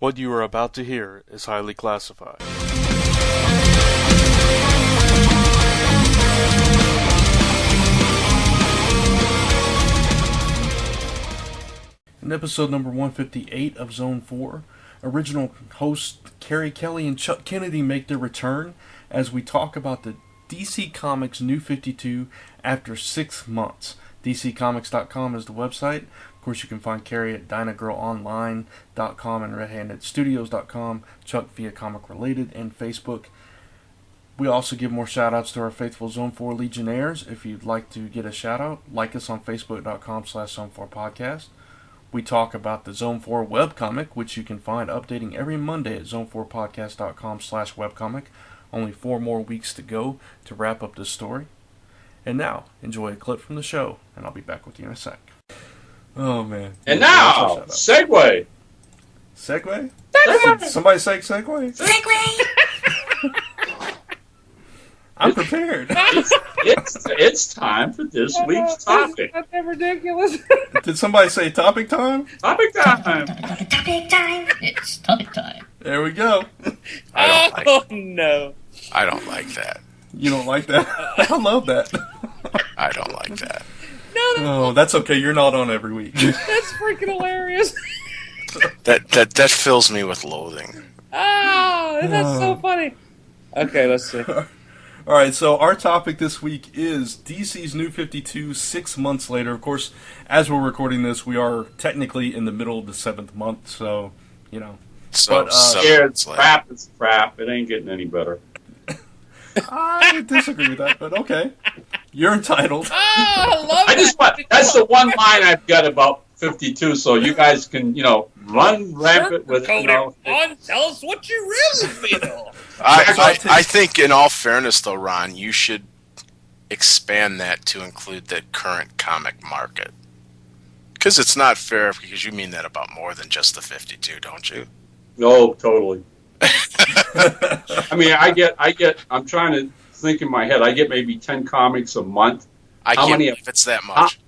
What you are about to hear is highly classified. In episode number 158 of Zone 4, original hosts Carrie Kelly and Chuck Kennedy make their return as we talk about the DC Comics New 52 after 6 months. DCComics.com is the website. Of course, you can find Carrie at DynaGirlOnline.com and RedHandedStudios.com, Chuck via Comic Related, and Facebook. We also give more shout-outs to our faithful Zone 4 Legionnaires. If you'd like to get a shout-out, like us on Facebook.com/Zone4Podcast. We talk about the Zone 4 webcomic, which you can find updating every Monday at Zone4Podcast.com/webcomic. Only 4 more weeks to go to wrap up this story. And now, enjoy a clip from the show, and I'll be back with you in a sec. Oh, man. And now, segue. Segue? Did somebody say segue? Segue! I'm prepared. It's time for this week's topic. That's ridiculous. Did somebody say topic time? Topic time. Topic time. It's topic time. There we go. No. I don't like that. You don't like that? I love that. I don't like that. No. Oh, that's okay. You're not on every week. That's freaking hilarious. That fills me with loathing. That's so funny. Okay, let's see. All right, so our topic this week is DC's New 52, 6 months later. Of course, as we're recording this, we are technically in the middle of the 7th month, so, you know. So, It's crap. It's crap. It ain't getting any better. I disagree with that, but okay. You're entitled. I love That's the one line I've got about 52, so you guys can, run rampant with it. On, tell us what you really feel. I think, in all fairness, though, Ron, you should expand that to include the current comic market. Because it's not fair, because you mean that about more than just the 52, don't you? No, totally. I mean, I'm trying to think in my head, I get maybe 10 comics a month. I can't believe it's that much.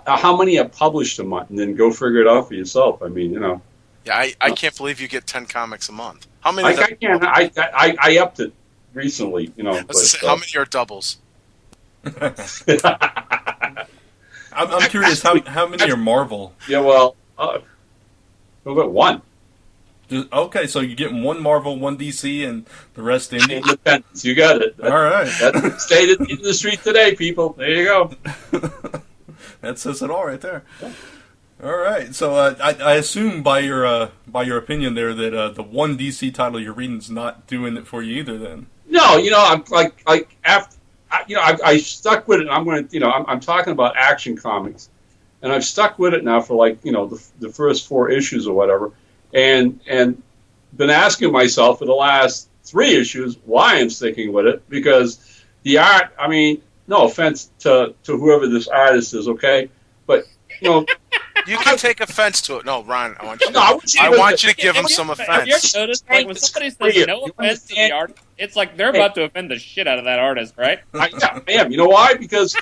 How many are published a month? And then go figure it out for yourself. I mean, Yeah, I can't believe you get 10 comics a month. How many? I upped it recently, How many are doubles? I'm curious, how many are Marvel? Yeah, well, we've got one. Okay, so you're getting one Marvel, one DC, and the rest Indie? Independence, you got it. All right. That's the state of the industry today, people. There you go. That says it all right there. All right, so I assume by your opinion there that the one DC title you're reading is not doing it for you either. Then no, I'm I stuck with it. I'm going to I'm talking about Action Comics, and I've stuck with it now for the first 4 issues or whatever, and been asking myself for the last 3 issues why I'm sticking with it, because the art. I mean, no offense to whoever this artist is, okay, but You can take offense to it. No, Ron, I want you to give him some offense. Have you ever noticed, when somebody says no offense to the artist, it's like they're about to offend the shit out of that artist, right? I am. You know why? Because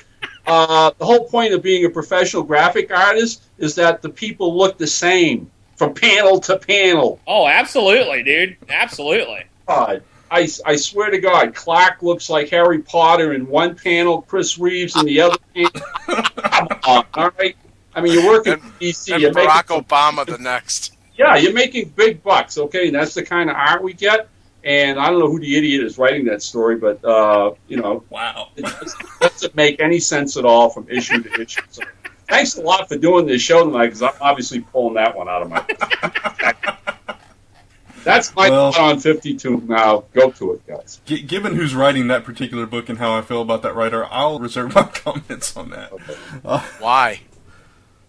the whole point of being a professional graphic artist is that the people look the same from panel to panel. Oh, absolutely, dude. Absolutely. God, I swear to God, Clark looks like Harry Potter in one panel, Chris Reeves in the other panel. Come on, all right? I mean, you're working for DC. And Barack Obama the next. Yeah, you're making big bucks, okay? And that's the kind of art we get. And I don't know who the idiot is writing that story, but, wow. It doesn't make any sense at all from issue to issue. So, thanks a lot for doing this show tonight, because I'm obviously pulling that one out of my... That's my thought on 52 now. Go to it, guys. Given who's writing that particular book and how I feel about that writer, I'll reserve my comments on that. Okay. Why?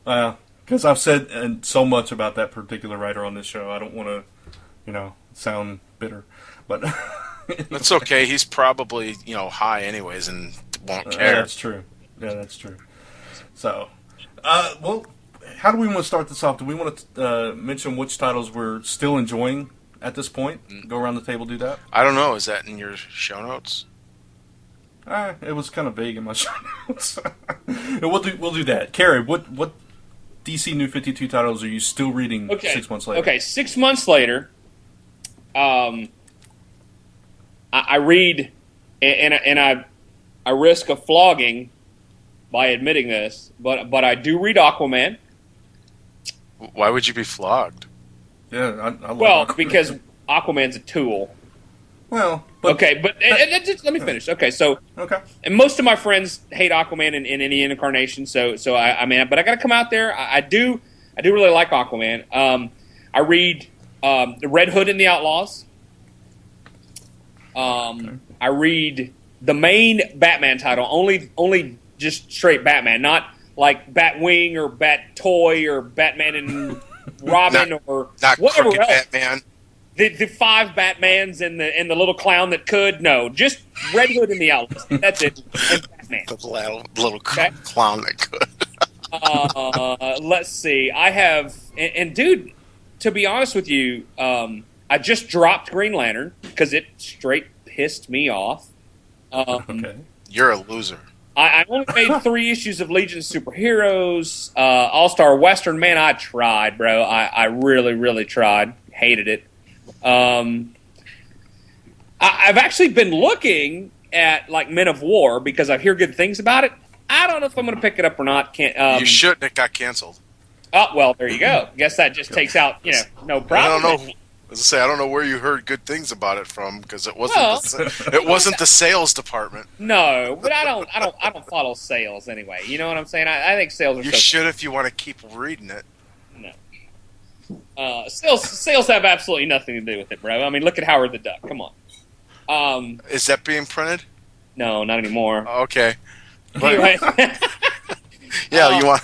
Because I've said so much about that particular writer on this show. I don't want to, sound bitter. But that's okay. He's probably, high anyways and won't care. That's true. Yeah, that's true. So, how do we want to start this off? Do we want to mention which titles we're still enjoying at this point? Go around the table, do that? I don't know. Is that in your show notes? It was kind of vague in my show notes. We'll do that. Carrie, what DC New 52 titles are you still reading 6 months later? Okay, 6 months later, I read, and I risk a flogging by admitting this, but I do read Aquaman. Why would you be flogged? Yeah, I love Well, Aquaman. because Aquaman's a tool. Well, but, Okay, but just let me finish. Okay, so okay. and most of my friends hate Aquaman in any incarnation. So I mean, but I got to come out there. I do really like Aquaman. I read the Red Hood and the Outlaws. I read the main Batman title, only just straight Batman, not like Batwing or Bat Toy or Batman and Robin or Not whatever Crooked else. Batman. The 5 Batmans and the little clown that could. No, just Red Hood and the Outlaws. That's it. And Batman. The little Okay. clown that could. Let's see. I have and dude, to be honest with you, I just dropped Green Lantern because it straight pissed me off. Okay. You're a loser. I only made 3 issues of Legion of Superheroes, All-Star Western. Man, I tried, bro. I really, really tried. Hated it. I've actually been looking at like Men of War because I hear good things about it. I don't know if I'm going to pick it up or not. You shouldn't. It got canceled. Oh, well, there you go. Guess that just takes out, no problem. I don't know. As I say, I don't know where you heard good things about it from because it wasn't the sales department. No, but I don't follow sales anyway. You know what I'm saying? I think sales are You so should if you want to keep reading it. no. Sales have absolutely nothing to do with it, bro. I mean, look at Howard the Duck. Come on. Is that being printed? No, not anymore. Okay. Anyway, Yeah, you want.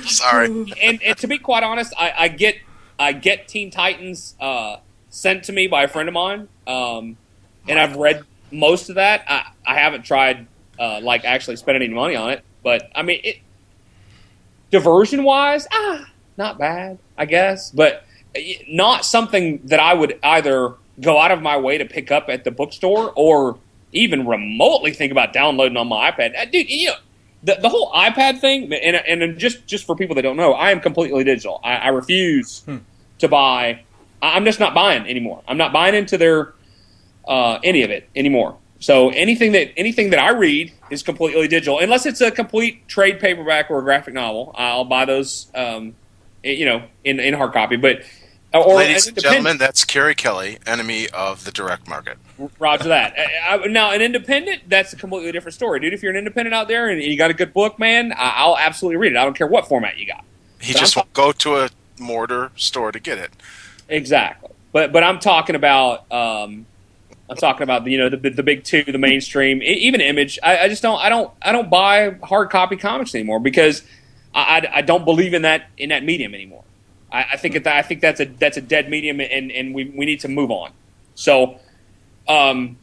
Sorry. and to be quite honest, I get Teen Titans sent to me by a friend of mine, and I've read most of that. I haven't tried like actually spending any money on it, but I mean, diversion wise, not bad, I guess, but not something that I would either go out of my way to pick up at the bookstore or even remotely think about downloading on my iPad. Dude, the whole iPad thing, and just for people that don't know, I am completely digital. I refuse to buy. I'm just not buying anymore. I'm not buying into their any of it anymore. So anything that I read is completely digital, unless it's a complete trade paperback or a graphic novel. I'll buy those, in hard copy. But Ladies and gentlemen, that's Carrie Kelly, enemy of the direct market. Roger that. Now, an independent, that's a completely different story, dude. If you're an independent out there and you got a good book, man, I'll absolutely read it. I don't care what format you got. He just won't go to a mortar store to get it. Exactly. But I'm talking about the big two, the mainstream, even Image. I just don't buy hard copy comics anymore because I don't believe in that medium anymore. I think that's a dead medium, and we need to move on. So, having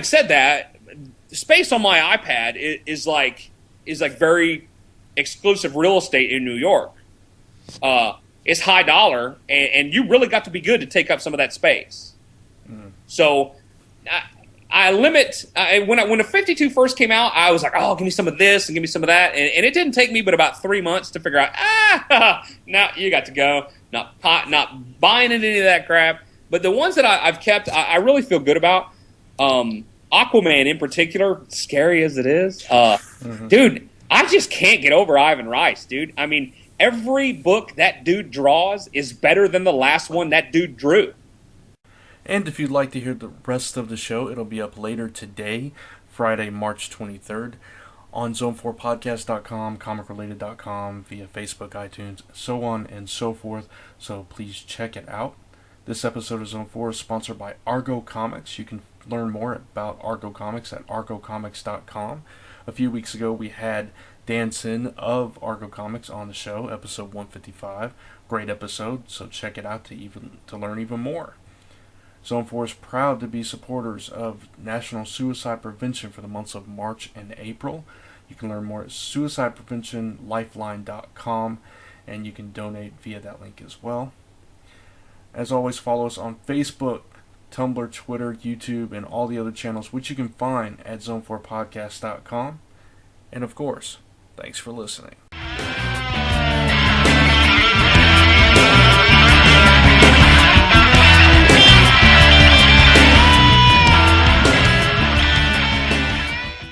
said that, space on my iPad is like very exclusive real estate in New York. It's high dollar, and you really got to be good to take up some of that space. So, I limit when the 52 first came out, I was like, oh, give me some of this and give me some of that, and it didn't take me but about 3 months to figure out, now you got to go, not buying into any of that crap. But the ones that I've kept, I really feel good about. Aquaman in particular, scary as it is, dude, I just can't get over Ivan Rice, dude. I mean, every book that dude draws is better than the last one that dude drew. And if you'd like to hear the rest of the show, it'll be up later today, Friday, March 23rd, on Zone4Podcast.com, ComicRelated.com, via Facebook, iTunes, so on and so forth. So please check it out. This episode of Zone 4 is sponsored by Argo Comics. You can learn more about Argo Comics at ArgoComics.com. A few weeks ago, we had Dan Sin of Argo Comics on the show, episode 155. Great episode, so check it out to learn even more. Zone 4 is proud to be supporters of National Suicide Prevention for the months of March and April. You can learn more at suicidepreventionlifeline.com, and you can donate via that link as well. As always, follow us on Facebook, Tumblr, Twitter, YouTube, and all the other channels, which you can find at zone4podcast.com. And of course, thanks for listening.